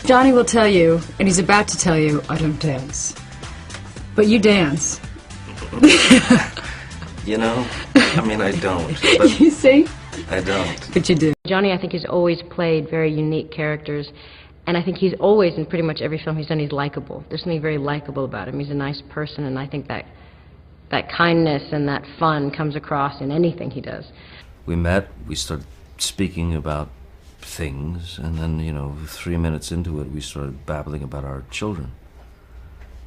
Johnny will tell you, and he's about to tell you, I don't dance. But you dance. You know, I mean, I don't. But you see? I don't. But you do. Johnny, I think, has always played very unique characters, and I think he's always, in pretty much every film he's done, he's likable. There's something very likable about him. He's a nice person, and I think that kindness and that fun comes across in anything he does. We met, we started speaking about things, and then, you know, 3 minutes into it, we started babbling about our children.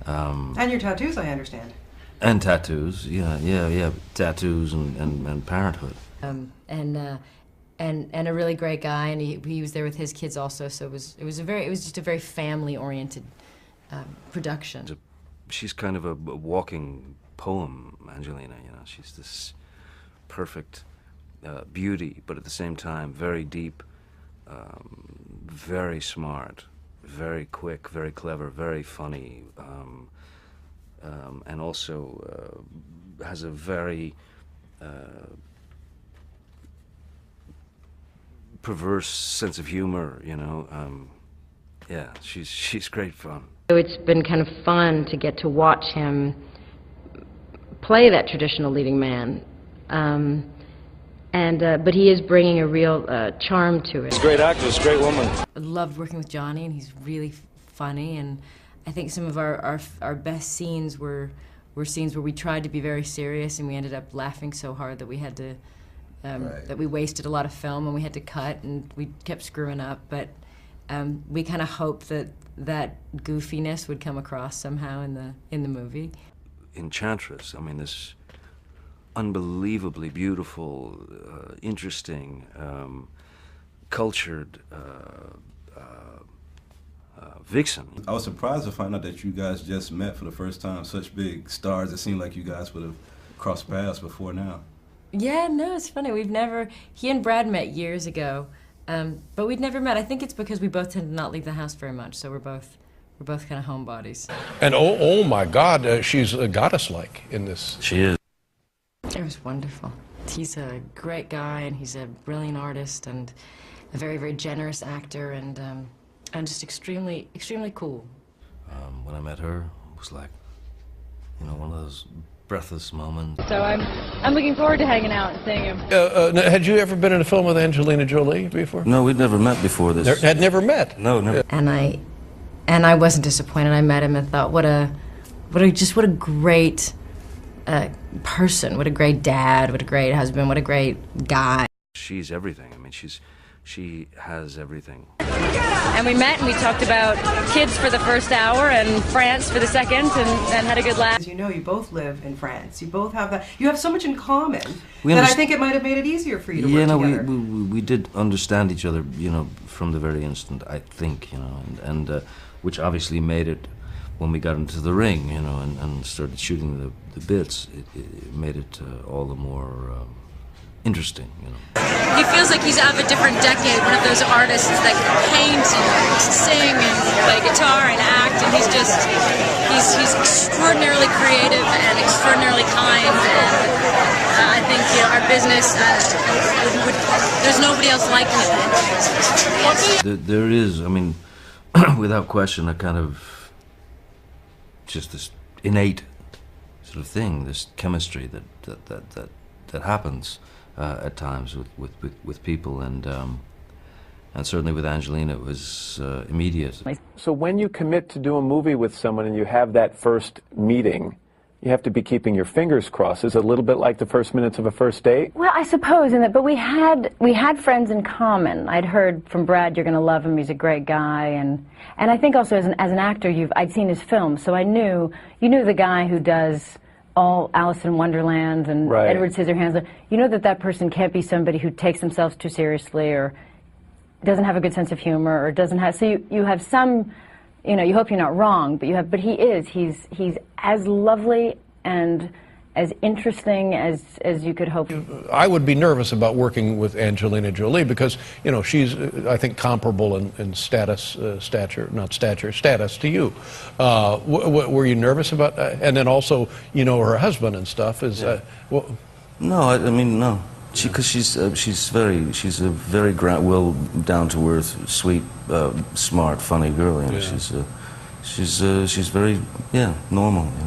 And your tattoos, I understand. And tattoos, yeah, tattoos and parenthood. And a really great guy, and he was there with his kids also. So it was just a very family-oriented production. She's kind of a walking poem, Angelina. You know, she's this perfect beauty, but at the same time very deep, very smart, very quick, very clever, very funny, and also has a very perverse sense of humor, you know. Yeah, she's great fun. So it's been kind of fun to get to watch him play that traditional leading man, but he is bringing a real charm to it. He's a great actor, he's a great woman. I loved working with Johnny, and he's really funny, and I think some of our best scenes were scenes where we tried to be very serious, and we ended up laughing so hard that we had to that we wasted a lot of film, and we had to cut, and we kept screwing up. But we kind of hoped that goofiness would come across somehow in the movie. Enchantress, I mean, this unbelievably beautiful, interesting, cultured vixen. I was surprised to find out that you guys just met for the first time. Such big stars. It seemed like you guys would have crossed paths before now. Yeah, no, it's funny. He and Brad met years ago, but we'd never met. I think it's because we both tend to not leave the house very much, so we're both kind of homebodies. And oh my God, she's a goddess-like in this. She is. It was wonderful. He's a great guy, and he's a brilliant artist, and a very, very generous actor, and just extremely, extremely cool. When I met her, it was like, you know, one of those breathless moments. So I'm looking forward to hanging out and seeing him. Had you ever been in a film with Angelina Jolie before? No, we'd never met before this. Had never met? No, never. And I wasn't disappointed. I met him and thought, what a great person, what a great dad, what a great husband, what a great guy. She's everything. I mean, she has everything. And we met and we talked about kids for the first hour and France for the second, and had a good laugh. As you know, you both live in France. You both have that. You have so much in common that I think it might have made it easier for you to work together. We did understand each other, you know, from the very instant, I think, you know, and which obviously made it, when we got into the ring, you know, and started shooting the bits, it made it all the more interesting, you know. He feels like he's out of a different decade, one of those artists that can paint and sing and play guitar and act, and he's extraordinarily creative and extraordinarily kind, and I think, you know, our business, there's nobody else like him. There is, I mean, without question, a kind of just this innate sort of thing, this chemistry that happens at times with people, and certainly with Angelina it was immediate. So when you commit to do a movie with someone and you have that first meeting, you have to be keeping your fingers crossed. Is it a little bit like the first minutes of a first date? Well, I suppose, but we had friends in common. I'd heard from Brad, you're going to love him, he's a great guy, and I think also as an actor, I'd seen his films, so you knew the guy who does all Alice in Wonderland and right. Edward Scissorhands. You know that person can't be somebody who takes themselves too seriously or doesn't have a good sense of humor or doesn't have. So you have some, you know, you hope you're not wrong, but he's as lovely and as interesting as you could hope. I would be nervous about working with Angelina Jolie because, you know, she's, I think, comparable in status to you. Were you nervous about that? And then also, you know, her husband and stuff is... No, I mean, no. Because she's a very down to earth, sweet, smart, funny girl. You know? Yeah. She's very normal. You know?